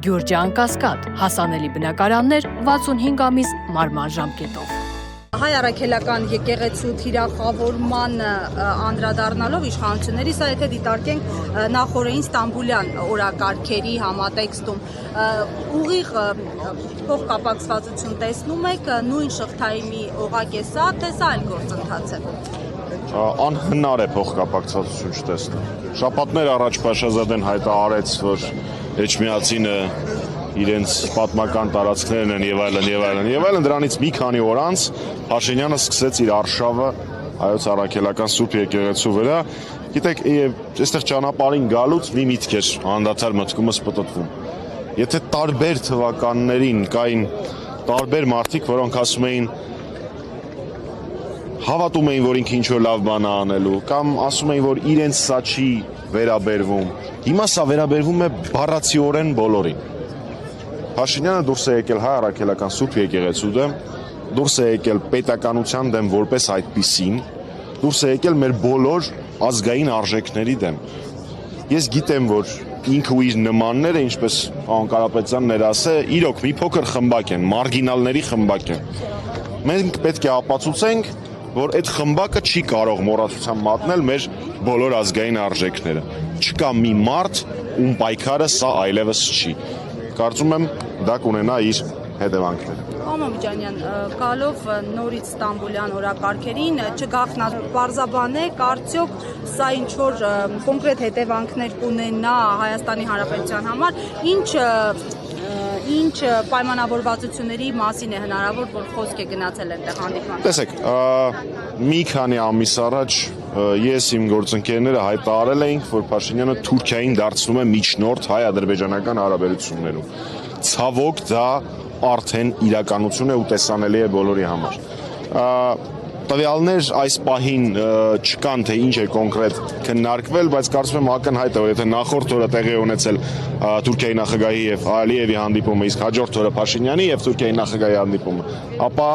Գյուրջան Կասկադ, հասանելի բնակարաններ 65 ամիս մարման ժամկետով։ Հայ առաքելական եկեղեցու թիրախավորման անդրադառնալով իշխանությունների, սա եթե դիտարկենք նախորդին Ստամբուլյան օրակարգերի համատեքստում, ուղիղ փոխկապակցվածություն տեսնում եք, նույն շղթայի մի օղակ է սա, թե սա այլ գործընթաց է։ Անհնար է փոխկապակցվածություն չտեսնել։ Շաբաթներ առաջ Փաշազադեն հայտարարեց, որ Էջմիածինը իրենց պատմական տարածքներն են եւ այլն, դրանից մի քանի օր անց Փաշինյանը սկսեց իր արշավը հայոց առաքելական Սուրբ եկեղեցու վրա։ Գիտեք, այստեղ ճանապարհին գալուց մի միտք էր անդադար մտքումս պտտվում։ Եթե տարբեր թվականներին կային տարբեր մարդիկ, որոնք ասում էին հավատում էին, որ ինքը ինչ-որ լավ բան է անելու, կամ ասում էին, որ իրենց սա չի վերաբերվում։ Հիմա սա վերաբերվում է բառացիորեն բոլորին։ Փաշինյանը դուրս է եկել հայ առաքելական Սուրբ եկեղեցու դեմ, դուրս է եկել պետականության դեմ որպես այդպիսին, դուրս է եկել մեր բոլոր ազգային արժեքների դեմ։ Ես գիտեմ, որ ինքը ու իր նմանները, ինչպես պարոն Կարապետյանն էր ասել, իրոք մի փոքր խմբակ են, մարգինալների խմբակ են։ Մենք պետք է ապացուցենք, որ այդ խմբակը չի կարող մոռացության մատնել մեր բոլոր ազգային արժեքները։ Չկա մի մարդ, ում պայքարը սա այլևս չի։ Կարծում եմ դա կունենա իր հետևանքները։ Պարոն Մամիջանյան, գալով նորից Ստամբուլյան օրակարգերին, պարզաբանեք, արդյոք սա ինչ-որ կոնկրետ հետևանքներ կունենա Հայաստանի Հանրապետության համար, ինչ պայմանավորվածությունների մասին է հնարավոր, որ խոսք է գնացել այնտեղ հանդիպման։ Տեսեք, մի քանի ամիս առաջ ես իմ գործընկերները հայտարարել էինք, որ Փաշինյանը Թուրքիային դարձնում է միջնորդ հայ-ադրբեջանական հարաբերություններում։ Ցավոք դա արդեն իրականություն է ու տեսանելի է բոլորի համար։ Տվյալներ այս պահին չկան, թե ինչ է կոնկրետ քննարկվել, բայց կարծում եմ ակնհայտ է, որ եթե նախորդ օրը տեղի ունեցել Թուրքիայի նախագահի եւ Ալիևի հանդիպումը, իսկ հաջորդ օրը Փաշինյանի եւ Թուրքիայի նախագահի հանդիպումը, ապա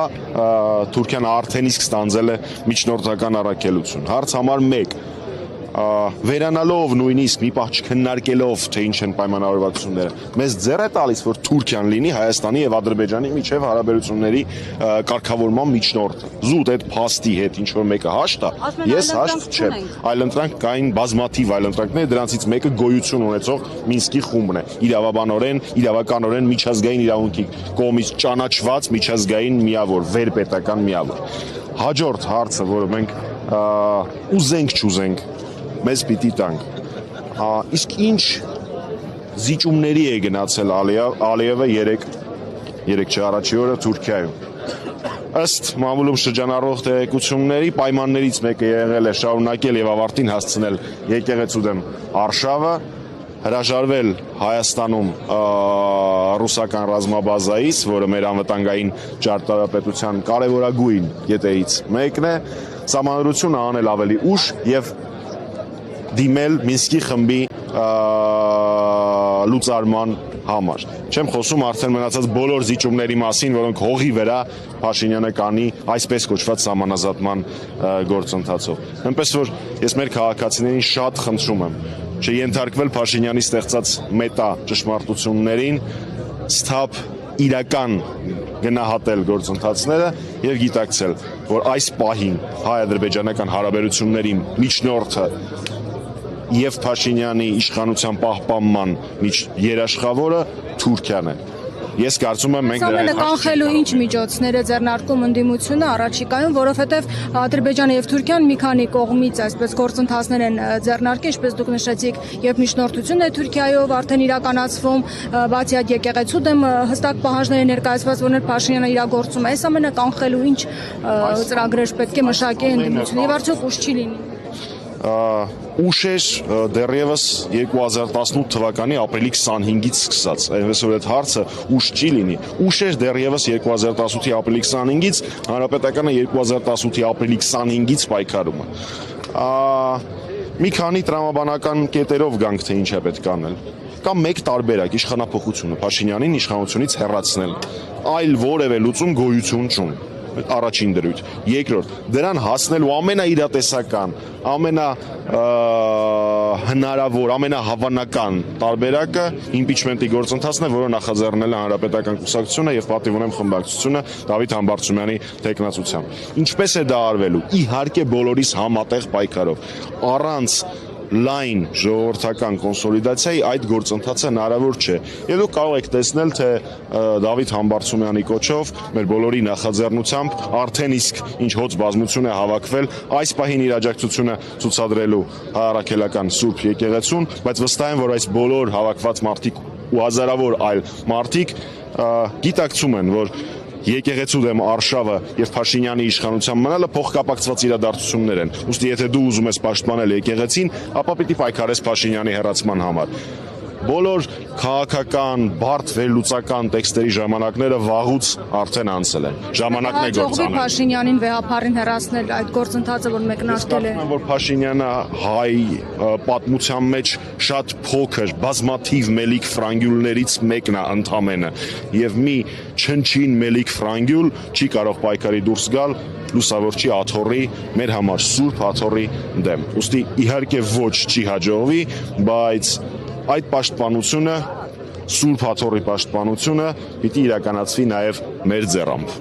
Թուրքիան արդեն իսկ ստանձել է միջնորդական առաքելություն։ Հարց համար 1. Վերանալով նույնիսկ մի պահ չքննարկելով, թե ինչ են պայմանավորվածությունները, մեզ ձեռ է տալիս, որ Թուրքիան լինի Հայաստանի եւ Ադրբեջանի միջև հարաբերությունների կարգավորման միջնորդը։ Զուտ այդ փաստի հետ ինչ որ մեկը հաշտ է, ես հաշտ չեմ։ Այլընտրանք կային բազմաթիվ այլընտրանքներ, դրանցից մեկը գոյություն ունեցող Մինսկի խումբն է, իրավականորեն միջազգային իրավունքի կողմից ճանաչված միջազգային միավոր, վերպետական միավոր։ Հաջորդ հարցը, որը մենք ուզենք չուզենք մեզ պիտի տանք։ Իսկ ինչ զիջումների է գնացել Ալիևը երեք չառաջի օրը Թուրքիայում։ Ըստ մամուլում շրջանառվող տեղեկությունների պայմաններից մեկը եղել է շարունակել եւ ավարտին հասցնել եկեղեցու դեմ արշավը, հրաժարվել Հայաստանում ռուսական ռազմաբազայից, որը մեր անվտանգային ճարտարապետության կարևորագույն կետերից մեկն է, սահմանադրությունը անել ավելի ուշ եւ դիմել Մինսկի խմբի լուծարման համար։ Չեմ խոսում արդեն մնացած բոլոր զիջումների մասին, որոնք հողի վրա Փաշինյանը կանի այսպես կոչված սահմանազատման գործընթացով։ Այնպես որ ես մեր քաղաքացիներին շատ խնդրում եմ չենթարկվել Փաշինյանի ստեղծած մետա ճշմարտություններին, սթափ իրական գնահատել գործընթացները եւ գիտակցել, որ այս պահին հայ-ադրբեջանական հարաբերությունների միջնորդը եւ Փաշինյանի իշխանության պահպանման երաշխավորը Թուրքիան է։ Ես կարծում եմ մենք դրա հետ կանխելու ինչ միջոցներ է ձեռնարկում ընդդիմությունը առաջիկայում, որովհետև Ադրբեջանը եւ Թուրքիան մի քանի կողմից այսպես գործընթացներ են ձեռնարկել, ինչպես դուք նշեցիք, եւ միջնորդությունն է Թուրքիայով արդեն իրականացվում, բացի այդ եկեղեցու դեմ հստակ պահանջներ են ներկայացված, որներ Փաշինյանը իրագործում է։ Այս ամենը կանխելու ինչ ծրագրեր պետք է մշակի ընդդիմությունը եւ արդյոք ուշ չի լինի։ Ուշ էր դեռևս 2018 թվականի ապրիլի 25-ից սկսած, այնպես որ այդ հարցը ուշ չի լինի։ Ուշ էր դեռևս 2018-ի ապրիլի 25-ից, հանրապետականը 2018-ի ապրիլի 25-ից պայքարում է։ Մի քանի տրամաբանական կետերով գանք, թե ինչ է պետք անել։ Կամ մեկ տարբերակ իշխանափոխությունը, Փաշինյանին իշխանությունից հեռացնել, այլ որևէ լուծում գոյություն չունի։ Առաջին դրույթ։ Երկրորդ, դրան հասնելու ամենաիրատեսական, հնարավոր ամենահավանական տարբերակը իմպիչմենտի գործընթացն է, որը նախաձեռնել է Հանրապետական կուսակցությունը եւ պատիվ ունեմ խմբակցությունը Դավիթ Համբարձումյանի տեխնացությամբ։ Ինչպես է դա արվելու։ Իհարկե բոլորիս համատեղ պայքարով, առանց լայն ժողովրդական կոնսոլիդացիայի այդ գործընթացը հնարավոր չէ։ Եվ դուք կարող եք տեսնել, թե Դավիթ Համբարձումյանի կոչով, մեր բոլորի նախաձեռնությամբ արդեն իսկ ինչ հոծ բազմություն է հավաքվել այս պահին իր աջակցությունը ցուցադրելու առաքելական Սուրբ եկեղեցուն, բայց վստահ եմ, որ այս բոլոր հավաքված մարդիկ ու հազարավոր այլ մարդիկ գիտակցում են, որ եկեղեցու դեմ արշավը եւ Փաշինյանի իշխանության մնալը փոխկապակցված իրադարձություններ են։ Ուստի եթե դու ուզում ես պաշտպանել եկեղեցին, ապա պիտի պայքարես Փաշինյանի հեռացման համար։ Բոլոր քաղաքական, բարդ վերլուծական տեքստերի ժամանակները վաղուց արդեն անցել են։ Ժամանակն է գործանել։ Փաշինյանին վեհապարին հեռացնել այդ գործընթացը, որ մեկնարկել է։ Որ Փաշինյանը հայ պատմության մեջ շատ փոքր, բազմաթիվ մելիք ֆրանգյուլներից մեկն է ընդամենը, եւ մի չնչին մելիք ֆրանգյուլ չի կարող պայքարի դուրս գալ լուսավորչի աթոռի, մեր համար սուրբ աթոռի դեմ։ Ուստի իհարկե ոչ չի հաջողվի, բայց այդ պաշտպանությունը, Սուրբ աթոռի պաշտպանությունը պիտի իրականացվի նաև մեր ձեռամբ։